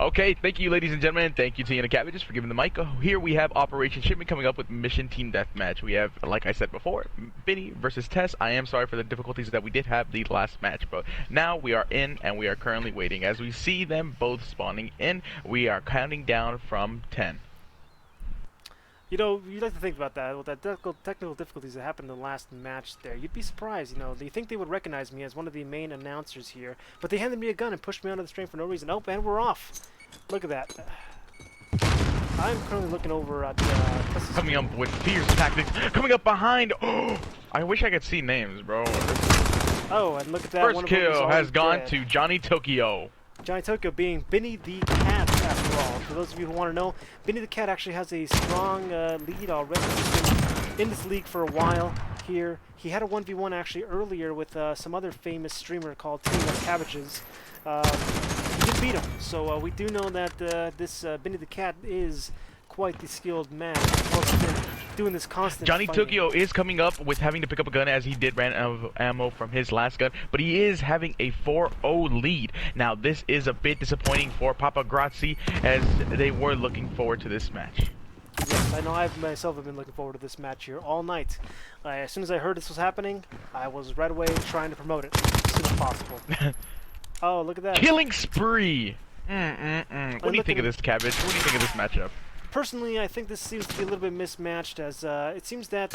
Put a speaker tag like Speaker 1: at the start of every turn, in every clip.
Speaker 1: Okay, thank you, ladies and gentlemen. Thank you to Ian and Cabbages for giving the mic. Here we have Operation Shipment coming up with Mission Team Deathmatch. We have, like I said before, Vinny versus Tess. I am sorry for the difficulties that we did have the last match, but now we are in and we are currently waiting. As we see them both spawning in, we are counting down from 10.
Speaker 2: You know, you'd like to think about that, with that technical difficulties that happened in the last match there. You'd be surprised, you know. You think they would recognize me as one of the main announcers here, but they handed me a gun and pushed me onto the stream for no reason. Oh, and we're off. Look at that. I'm currently looking over at
Speaker 1: Coming up with fierce tactics. Coming up behind. Oh, I wish I could see names, bro.
Speaker 2: Oh, and look at that.
Speaker 1: First kill has gone to Johnny Tokyo.
Speaker 2: Johnny Tokyo being Benny the Cat, after all. For those of you who want to know, Benny the Cat actually has a strong lead already. He's been in this league for a while here. He had a 1v1 actually earlier with some other famous streamer called Cabbages. He did beat him, so we do know that this Benny the Cat is quite the skilled man. He's been doing this constant
Speaker 1: Johnny
Speaker 2: fighting.
Speaker 1: Tokyo is coming up with having to pick up a gun as he did ran out of ammo from his last gun, but he is having a 4-0 lead. Now this is a bit disappointing for Papa Grazzi as they were looking forward to this match.
Speaker 2: Yes, I know I myself have been looking forward to this match here all night. As soon as I heard this was happening, I was right away trying to promote it as soon as possible. Oh, look at that.
Speaker 1: Killing spree! What do you think of this, Cabbage? What do you think of this matchup?
Speaker 2: Personally, I think this seems to be a little bit mismatched, as it seems that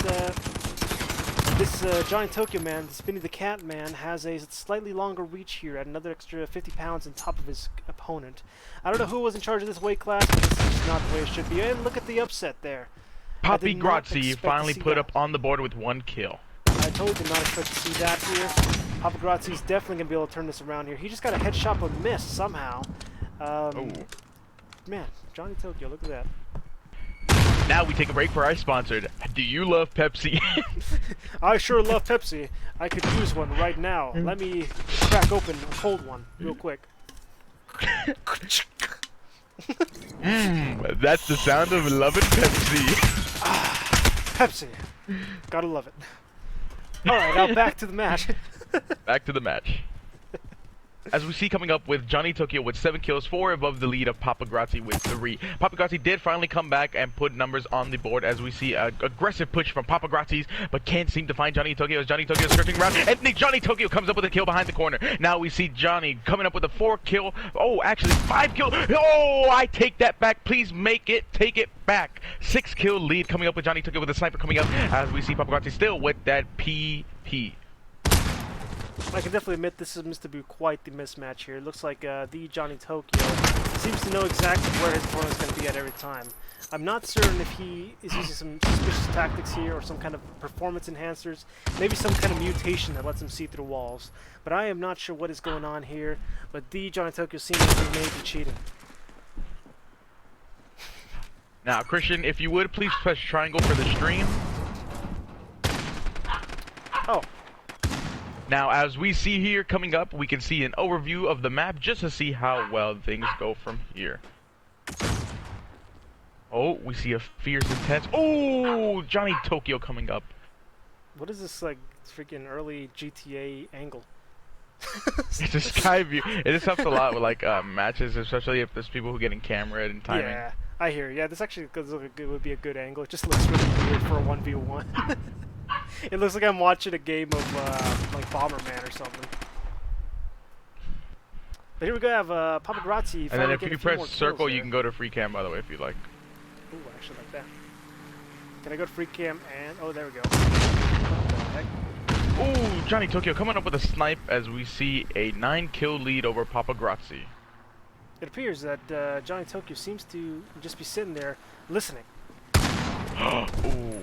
Speaker 2: this Johnny Tokyo man, this Benny the Cat man, has a slightly longer reach here at another extra 50 pounds on top of his opponent. I don't know who was in charge of this weight class, but this is just not the way it should be. And look at the upset there.
Speaker 1: Papi Grazzi finally put up on the board with 1 kill.
Speaker 2: I totally did not expect to see that here. Papa Grazzi's definitely going to be able to turn this around here. He just got a headshot but missed somehow.
Speaker 1: Oh.
Speaker 2: Man, Johnny Tokyo, look at that.
Speaker 1: Now we take a break for our sponsored. Do you love Pepsi?
Speaker 2: I sure love Pepsi. I could use one right now. Let me crack open a cold one real quick.
Speaker 1: That's the sound of loving Pepsi.
Speaker 2: Pepsi. Gotta love it. Alright, now back to the match.
Speaker 1: Back to the match. As we see coming up with Johnny Tokyo with 7 kills, 4 above the lead of Papa Grazzi with 3. Papa Grazzi did finally come back and put numbers on the board as we see an aggressive push from Papa Grazzi's, but can't seem to find Johnny Tokyo as Johnny Tokyo is searching around, and Johnny Tokyo comes up with a kill behind the corner. Now we see Johnny coming up with a 4 kill, oh actually 5 kill, oh I take that back, please take it back. 6 kill lead coming up with Johnny Tokyo with a sniper coming up as we see Papa Grazzi still with that PP.
Speaker 2: I can definitely admit this seems to be quite the mismatch here. It looks like the Johnny Tokyo seems to know exactly where his opponent's going to be at every time. I'm not certain if he is using some suspicious tactics here or some kind of performance enhancers, maybe some kind of mutation that lets him see through walls. But I am not sure what is going on here, but the Johnny Tokyo seems to be maybe cheating.
Speaker 1: Now Christian, if you would, please press triangle for the stream.
Speaker 2: Oh.
Speaker 1: Now, as we see here coming up, we can see an overview of the map just to see how well things go from here. Oh, we see a fierce intense. Oh, Johnny Tokyo coming up.
Speaker 2: What is this, like, freaking early GTA angle?
Speaker 1: It's a sky view. It just helps a lot with, like, matches, especially if there's people who get in camera and timing.
Speaker 2: Yeah, I hear you. Yeah, this actually would be a good angle. It just looks really weird for a 1v1. It looks like I'm watching a game of like Bomberman or something. But here we go. Have Papa Grazzi.
Speaker 1: And then if you press circle, you can go to free cam. By the way, if you like.
Speaker 2: Ooh, I actually like that. Can I go to free cam and there we go. What the heck?
Speaker 1: Ooh, Johnny Tokyo coming up with a snipe as we see a 9 kill lead over Papa Grazzi.
Speaker 2: It appears that Johnny Tokyo seems to just be sitting there listening.
Speaker 1: Ooh.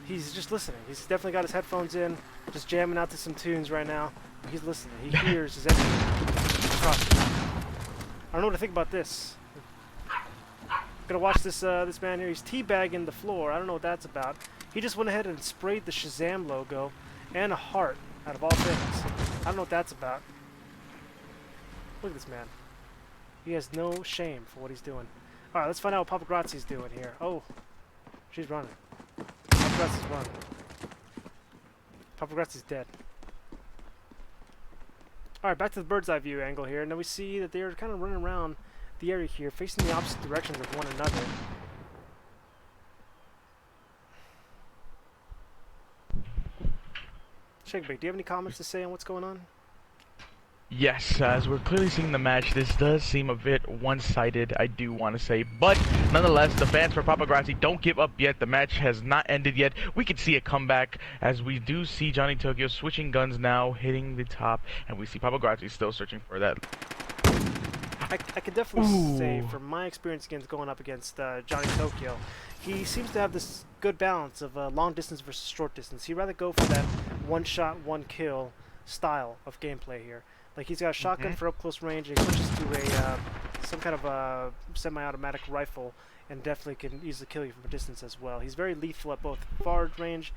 Speaker 2: He's just listening. He's definitely got his headphones in, just jamming out to some tunes right now. He's listening. He hears his enemy. I don't know what to think about this. Gonna watch this this man here. He's teabagging the floor. I don't know what that's about. He just went ahead and sprayed the Shazam logo and a heart out of all things. I don't know what that's about. Look at this man. He has no shame for what he's doing. All right, let's find out what Papa Grazzi's doing here. Oh, she's running. Papa Grazzi's running. Papa Grazzi's dead. Alright, back to the bird's eye view angle here. Now we see that they're kind of running around the area here, facing the opposite directions of one another. Shaqe, do you have any comments to say on what's going on?
Speaker 1: Yes, as we're clearly seeing the match, this does seem a bit one-sided, I do want to say. But, nonetheless, the fans for Papagrazzi don't give up yet. The match has not ended yet. We could see a comeback, as we do see Johnny Tokyo switching guns now, hitting the top. And we see Papagrazzi still searching for that.
Speaker 2: I can definitely say, from my experience against going up against Johnny Tokyo, he seems to have this good balance of long distance versus short distance. He'd rather go for that one-shot, one-kill style of gameplay here. Like, he's got a shotgun for up close range, and he switches to a some kind of a semi-automatic rifle, and definitely can easily kill you from a distance as well. He's very lethal at both far range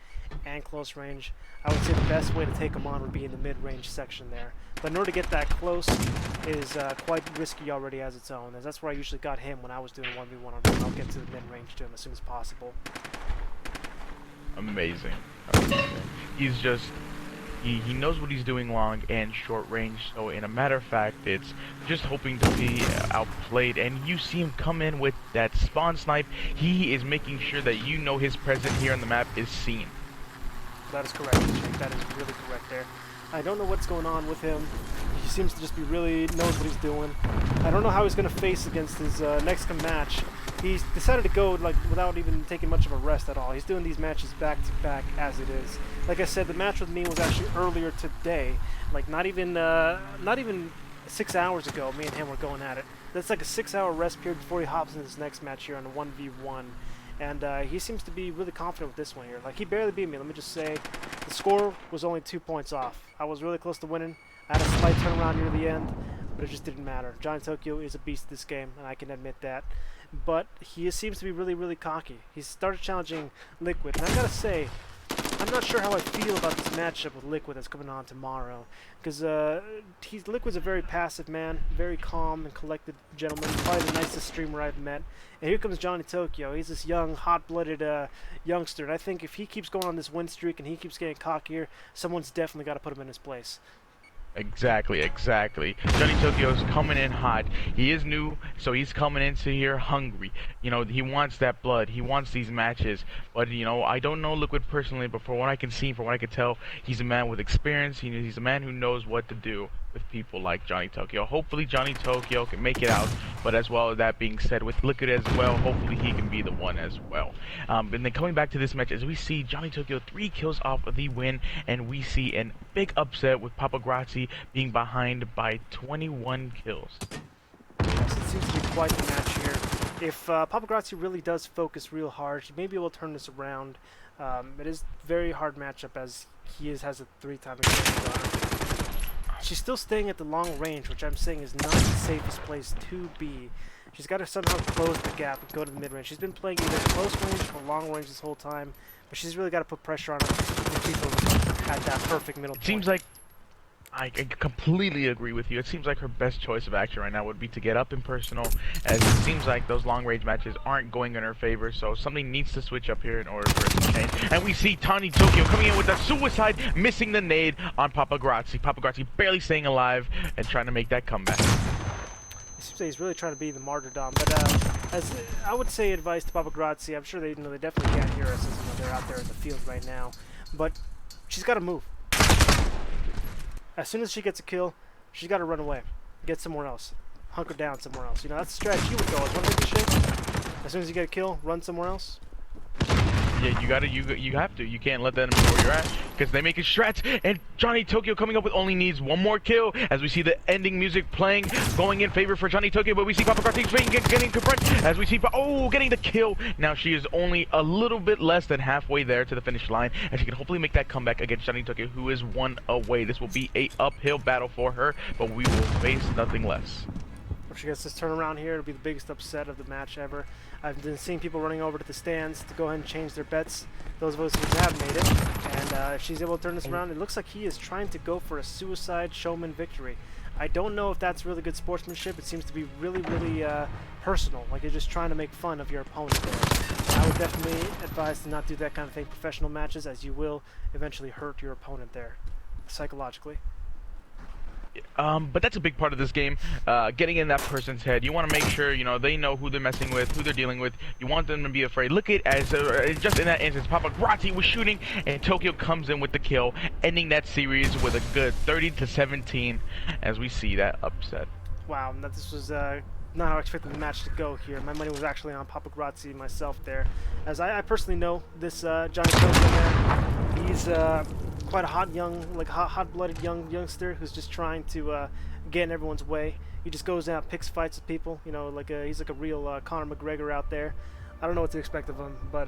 Speaker 2: and close range. I would say the best way to take him on would be in the mid-range section there. But in order to get that close is quite risky already as its own, as that's where I usually got him when I was doing 1v1 on him. I'll get to the mid-range to him as soon as possible.
Speaker 1: Amazing. Amazing. He's just... He knows what he's doing long and short range, so in a matter of fact, it's just hoping to be outplayed, and you see him come in with that spawn snipe. He is making sure that you know his presence here on the map is seen.
Speaker 2: That is correct, Shaqe. That is really correct there. I don't know what's going on with him. He seems to just be really knows what he's doing. I don't know how he's going to face against his next match. He's decided to go like without even taking much of a rest at all. He's doing these matches back to back as it is. Like I said, the match with me was actually earlier today. Like not even 6 hours ago. Me and him were going at it. That's like a 6-hour rest period before he hops into this next match here on a 1v1. And he seems to be really confident with this one here. Like, he barely beat me. Let me just say, the score was only 2 points off. I was really close to winning. I had a slight turnaround near the end, but it just didn't matter. Johnny Tokyo is a beast this game, and I can admit that. But he seems to be really, really cocky. He's started challenging Liquid, and I gotta say, I'm not sure how I feel about this matchup with Liquid that's coming on tomorrow. Because Liquid's a very passive man, very calm and collected gentleman, probably the nicest streamer I've met. And here comes Johnny Tokyo. He's this young, hot-blooded youngster, and I think if he keeps going on this win streak and he keeps getting cockier, someone's definitely got to put him in his place.
Speaker 1: Exactly, exactly. Johnny Tokyo's coming in hot. He is new, so he's coming into here hungry. You know, he wants that blood. He wants these matches. But, you know, I don't know Liquid personally, but from what I can see, from what I can tell, he's a man with experience. He's a man who knows what to do with people like Johnny Tokyo. Hopefully Johnny Tokyo can make it out, but as well as that being said, with Liquid as well, hopefully he can be the one as well. And then coming back to this match, as we see Johnny Tokyo 3 kills off of the win, and we see a big upset with Papagrazzi being behind by 21 kills.
Speaker 2: Yes, it seems to be quite the match here. If Papagrazzi really does focus real hard, he may be able to turn this around. It is a very hard matchup as he has a 3-time advantage on him. She's still staying at the long range, which I'm saying is not the safest place to be. She's got to somehow close the gap and go to the mid-range. She's been playing either close range or long range this whole time, but she's really got to put pressure on her to keep her at that perfect middle point.
Speaker 1: Seems like I completely agree with you. It seems like her best choice of action right now would be to get up in personal, as it seems like those long-range matches aren't going in her favor, so something needs to switch up here in order for it to change. And we see Johnny Tokyo coming in with a suicide, missing the nade on Papagrazzi. Papagrazzi barely staying alive and trying to make that comeback.
Speaker 2: It seems like he's really trying to be the martyrdom, but as I would say advice to Papagrazzi, I'm sure they definitely can't hear us as they're out there in the field right now, but she's got to move. As soon as she gets a kill, she's got to run away, get somewhere else, hunker down somewhere else. You know, that's the strategy you would go. As one of the Shaqe, as soon as you get a kill, run somewhere else.
Speaker 1: Yeah, you have to. You can't let them know where you're at, because they make it strats. And Johnny Tokyo coming up with only needs one more kill, as we see the ending music playing, going in favor for Johnny Tokyo. But we see Papagrazzi getting confront, as we see getting the kill. Now she is only a little bit less than halfway there to the finish line, and she can hopefully make that comeback against Johnny Tokyo, who is 1 away. This will be a uphill battle for her, but we will face nothing less.
Speaker 2: If she gets this turnaround here, it'll be the biggest upset of the match ever. I've been seeing people running over to the stands to go ahead and change their bets. Those of us who have made it. And if she's able to turn this around, it looks like he is trying to go for a suicide showman victory. I don't know if that's really good sportsmanship. It seems to be really, really personal. Like you're just trying to make fun of your opponent there. I would definitely advise to not do that kind of thing in professional matches, as you will eventually hurt your opponent there, psychologically.
Speaker 1: But that's a big part of this game, getting in that person's head. You want to make sure, you know, they know who they're messing with, who they're dealing with. You want them to be afraid. Look at, as just in that instance, Papagrazzi was shooting, and Tokyo comes in with the kill, ending that series with a good 30-17, as we see that upset.
Speaker 2: Wow, this was not how I expected the match to go here. My money was actually on Papagrazzi myself there, as I personally know this Johnny Tokyo man. He's quite a hot-blooded youngster who's just trying to get in everyone's way. He just goes out, picks fights with people. You know, he's like a real Conor McGregor out there. I don't know what to expect of him, but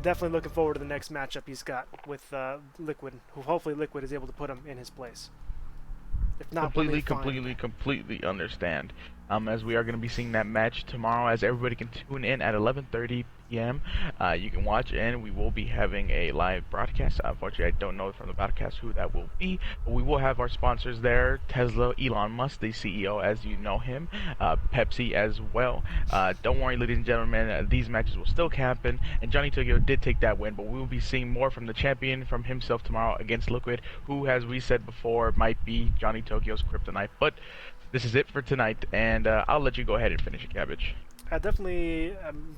Speaker 2: definitely looking forward to the next matchup he's got with Liquid, who hopefully Liquid is able to put him in his place. If not,
Speaker 1: completely understand. As we are going to be seeing that match tomorrow, as everybody can tune in at 11:30 p.m. You can watch, and we will be having a live broadcast. Unfortunately, I don't know from the broadcast who that will be, but we will have our sponsors there: Tesla, Elon Musk, the CEO, as you know him, Pepsi as well. Don't worry, ladies and gentlemen, these matches will still happen, and Johnny Tokyo did take that win, but we will be seeing more from the champion, from himself tomorrow against Liquid, who, as we said before, might be Johnny Tokyo's kryptonite. But this is it for tonight, and I'll let you go ahead and finish it, Cabbage.
Speaker 2: I'm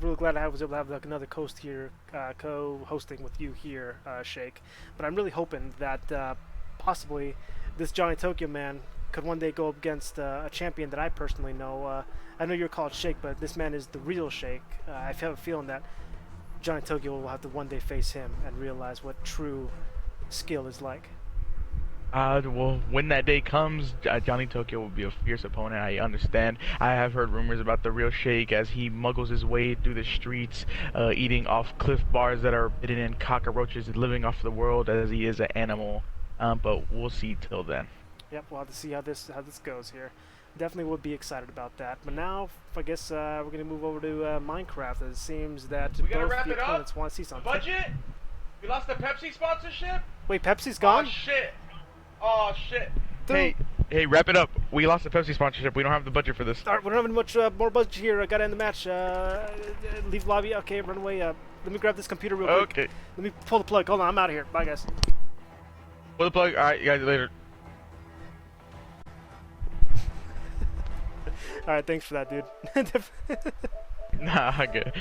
Speaker 2: really glad I was able to have another host here, co-hosting with you here, Shaqe. But I'm really hoping that possibly this Johnny Tokyo man could one day go up against a champion that I personally know. I know you're called Shaqe, but this man is the real Shaqe. I have a feeling that Johnny Tokyo will have to one day face him and realize what true skill is like.
Speaker 1: Well, when that day comes, Johnny Tokyo will be a fierce opponent. I understand. I have heard rumors about the real Shaqe as he muggles his way through the streets, eating off cliff bars that are hidden in cockroaches, and living off the world as he is an animal. But we'll see till then.
Speaker 2: Yep, we'll have to see how this goes here. Definitely would be excited about that. But now, I guess we're gonna move over to Minecraft. As it seems that
Speaker 1: We gotta
Speaker 2: both
Speaker 1: wrap
Speaker 2: the
Speaker 1: it up.
Speaker 2: opponents want to see something.
Speaker 1: Budget? We lost the Pepsi sponsorship?
Speaker 2: Wait, Pepsi's gone?
Speaker 1: Oh shit! Oh shit!
Speaker 2: Dude.
Speaker 1: Hey, wrap it up. We lost the Pepsi sponsorship. We don't have the budget for this.
Speaker 2: All right, we don't have much more budget here. I gotta end the match. Leave lobby. Okay, run away. Let me grab this computer real quick.
Speaker 1: Okay.
Speaker 2: Let me pull the plug. Hold on, I'm out of here. Bye, guys.
Speaker 1: Pull the plug. All right, you guys later.
Speaker 2: All right, thanks for that, dude.
Speaker 1: Nah, good.